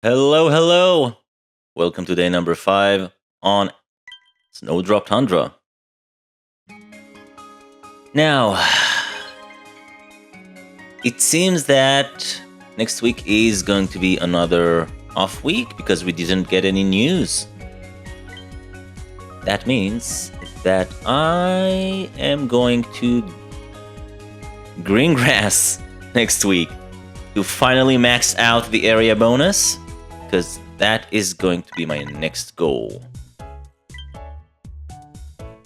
Hello, hello. Welcome to day number 5 on Snowdrop Tundra. Now, it seems that next week is going to be another off week because we didn't get any news. That means that I am going to Greengrass next week to finally max out the area bonus, because that is going to be my next goal.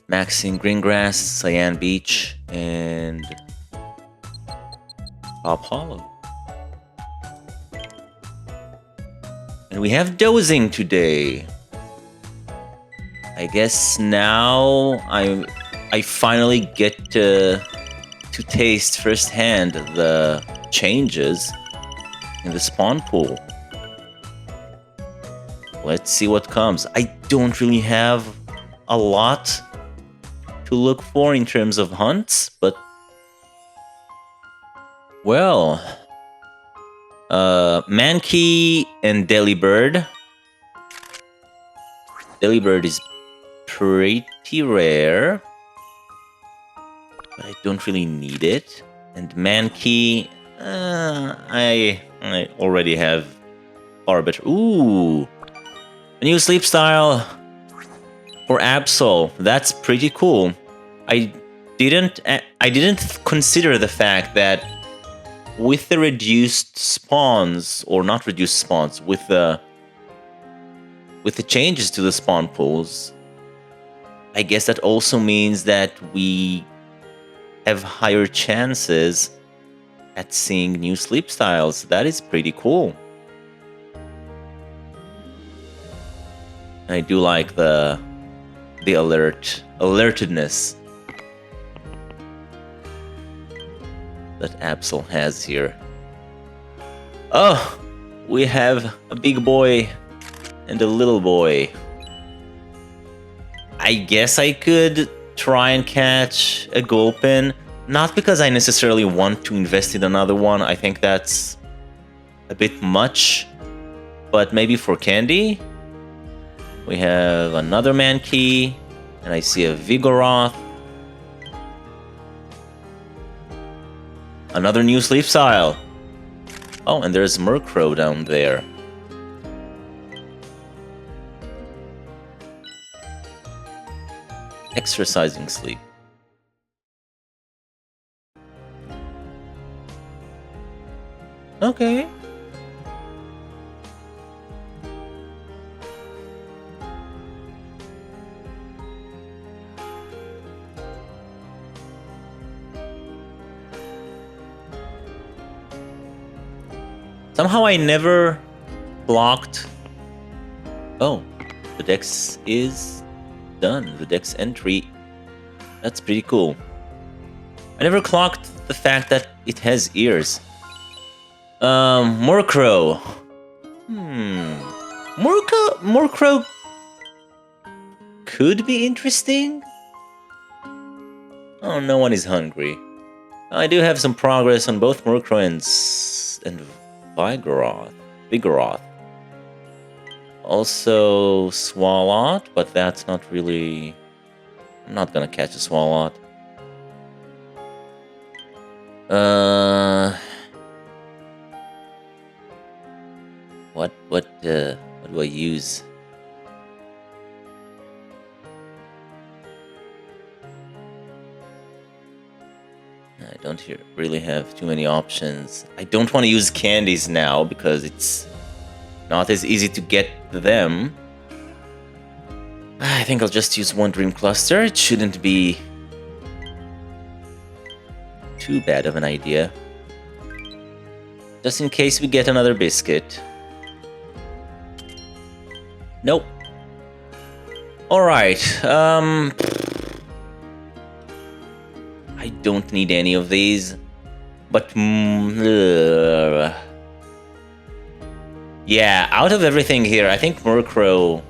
Maxing Greengrass, Cyan Beach, and Top Hollow. And we have dozing today. I guess now I finally get to taste firsthand the changes in the spawn pool. Let's see what comes. I don't really have a lot to look for in terms of hunts, but well, Mankey and Delibird. Delibird is pretty rare, but I don't really need it. And Mankey, I already have far better. Ooh, a new sleep style for Absol. That's pretty cool. I didn't consider the fact that with the reduced spawns, or not reduced spawns, with the changes to the spawn pools, I guess that also means that we have higher chances at seeing new sleep styles. That is pretty cool. I do like the alertedness that Absol has here. Oh, we have a big boy and a little boy. I guess I could try and catch a Gulpin, not because I necessarily want to invest in another one. I think that's a bit much, but maybe for candy. We have another Mankey, and I see a Vigoroth. Another new sleep style. Oh, and there's Murkrow down there. Exercising sleep. Okay. Somehow I never blocked. Oh, the dex is done. The dex entry. That's pretty cool. I never clocked the fact that it has ears. Murkrow. Murkrow could be interesting. Oh, no one is hungry. I do have some progress on both Murkrow and Vigoroth. Also Swalot, but that's not really... I'm not gonna catch a Swalot. What do I use? I don't really have too many options. I don't want to use candies now because it's not as easy to get them. I think I'll just use one Dream Cluster. It shouldn't be too bad of an idea. Just in case we get another biscuit. Nope. Alright, I don't need any of these, but yeah, out of everything here, I think Murkrow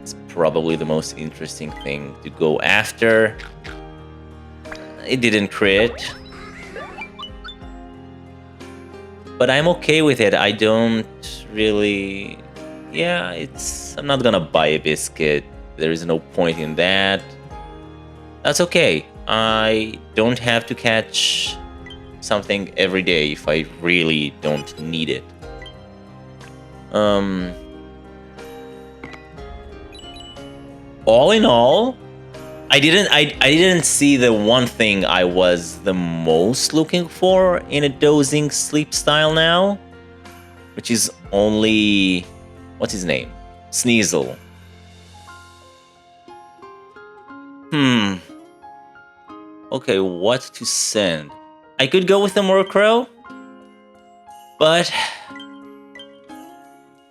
is probably the most interesting thing to go after. It didn't crit. But I'm okay with it. I don't really... Yeah, I'm not gonna buy a biscuit. There is no point in that. That's okay. I don't have to catch something every day if I really don't need it. All in all, I didn't see the one thing I was the most looking for in a dozing sleep style now, which is only... What's his name? Sneasel. Okay, what to send? I could go with the Murkrow, but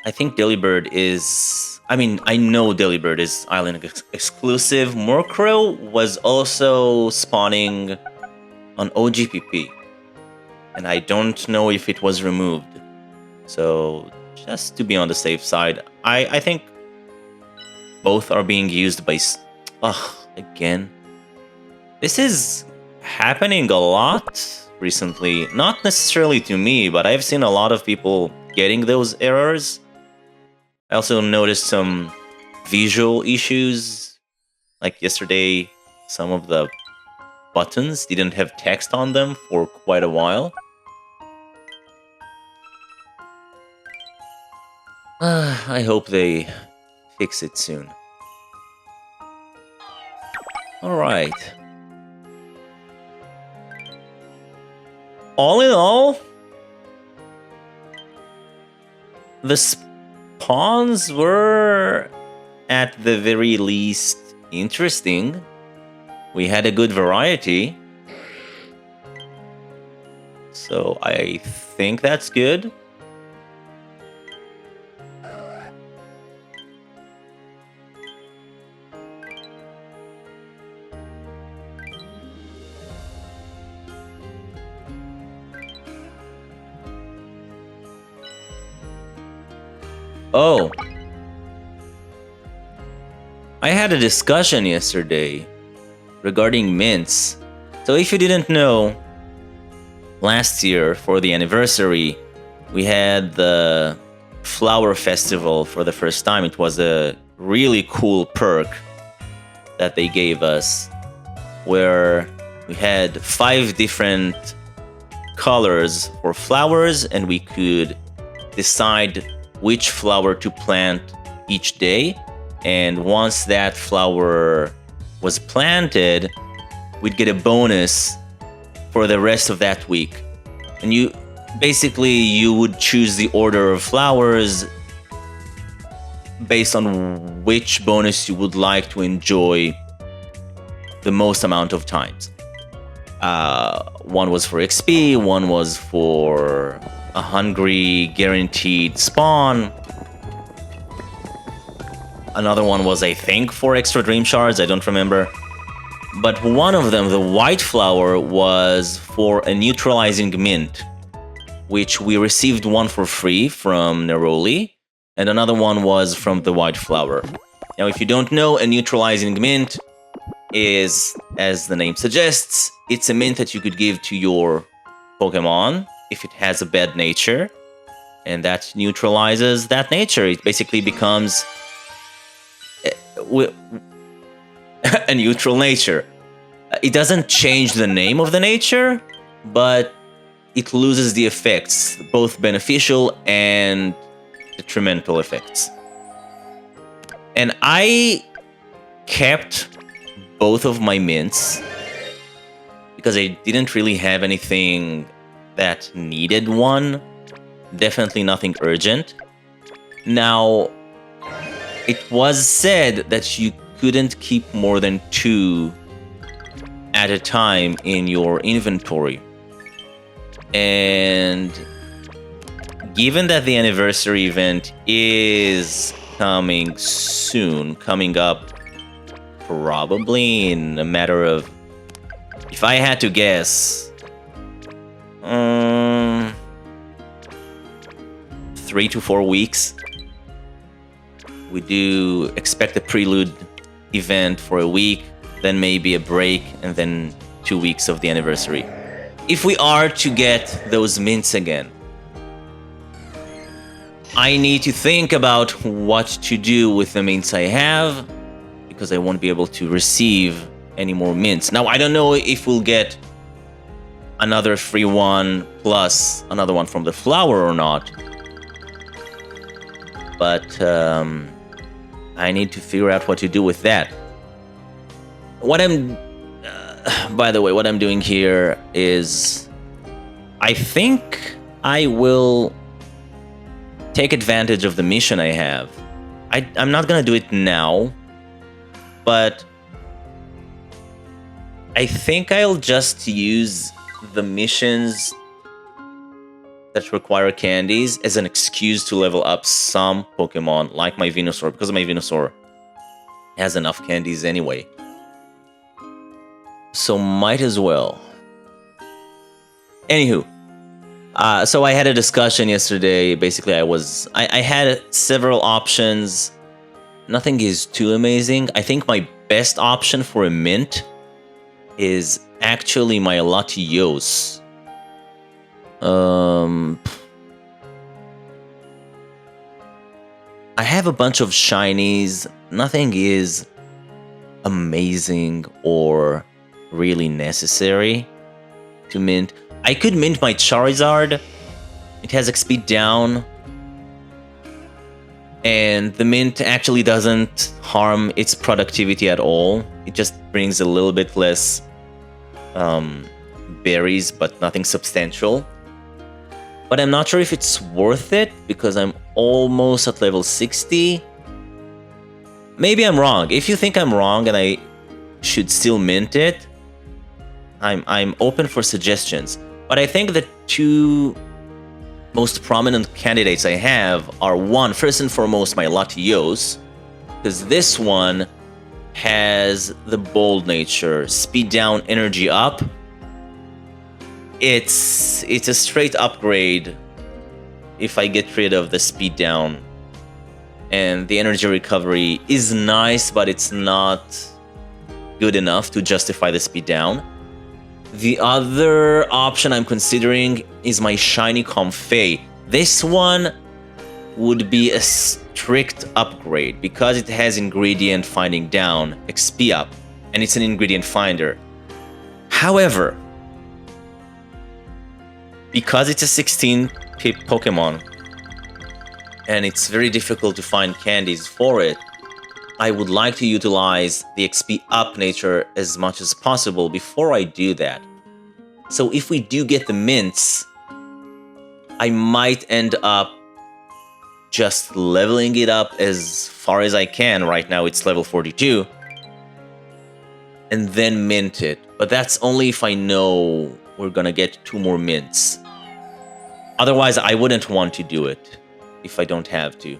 I think Delibird is... I mean, I know Delibird is island exclusive. Murkrow was also spawning on OGPP, and I don't know if it was removed. So, just to be on the safe side, I think both are being used by... again. This is happening a lot recently. Not necessarily to me, but I've seen a lot of people getting those errors. I also noticed some visual issues. Like yesterday, some of the buttons didn't have text on them for quite a while. I hope they fix it soon. Alright. All in all, the spawns were, at the very least, interesting. We had a good variety. So I think that's good. Oh, I had a discussion yesterday regarding mints. So if you didn't know, last year for the anniversary, we had the flower festival for the first time. It was a really cool perk that they gave us, where we had 5 different colors for flowers, and we could decide which flower to plant each day. And once that flower was planted, we'd get a bonus for the rest of that week. And you would choose the order of flowers based on which bonus you would like to enjoy the most amount of times. One was for XP, one was for a hungry guaranteed spawn. Another one was, I think, for extra dream shards, I don't remember. But one of them, the white flower, was for a neutralizing mint, which we received one for free from Neroli, and another one was from the white flower. Now, if you don't know, a neutralizing mint is, as the name suggests, it's a mint that you could give to your Pokémon if it has a bad nature, and that neutralizes that nature. It basically becomes a neutral nature. It doesn't change the name of the nature, but it loses the effects, both beneficial and detrimental effects. And I kept both of my mints because I didn't really have anything that needed one. Definitely nothing urgent. Now, it was said that you couldn't keep more than 2 at a time in your inventory. And given that the anniversary event is coming soon, coming up probably in a matter of, if I had to guess, 3 to 4 weeks. We do expect a prelude event for a week, then maybe a break, and then 2 weeks of the anniversary. If we are to get those mints again. I need to think about what to do with the mints I have, because I won't be able to receive any more mints. Now, I don't know if we'll get another free one plus another one from the flower or not. But I need to figure out what to do with that. What I'm... by the way, what I'm doing here is... I think I will take advantage of the mission I have. I'm not gonna do it now, but I think I'll just use the missions that require candies as an excuse to level up some Pokemon, like my Venusaur, because my Venusaur has enough candies anyway. So might as well. Anywho, so I had a discussion yesterday. Basically, I had several options. Nothing is too amazing. I think my best option for a mint is actually my Latios. I have a bunch of shinies. Nothing is amazing or really necessary to mint. I could mint my Charizard. It has XP down. And the mint actually doesn't harm its productivity at all. It just brings a little bit less berries, but nothing substantial. But I'm not sure if it's worth it, because I'm almost at level 60. Maybe I'm wrong. If you think I'm wrong and I should still mint it, I'm open for suggestions. But I think the two most prominent candidates I have are, one, first and foremost, my Latios, because this one has the bold nature, speed down, energy up. It's a straight upgrade if I get rid of the speed down. And the energy recovery is nice, but it's not good enough to justify the speed down. The other option I'm considering is my shiny Comfey. This one would be a strict upgrade because it has ingredient finding down, XP up, and it's an ingredient finder. However, because it's a 16-pip Pokemon and it's very difficult to find candies for it, I would like to utilize the XP up nature as much as possible before I do that. So if we do get the mints, I might end up just leveling it up as far as I can. Right now it's level 42. And then mint it. But that's only if I know we're gonna get 2 more mints. Otherwise, I wouldn't want to do it if I don't have to.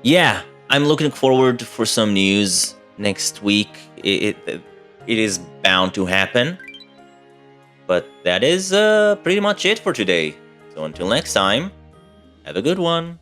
Yeah, I'm looking forward for some news next week. It is bound to happen. But that is pretty much it for today. So until next time, have a good one.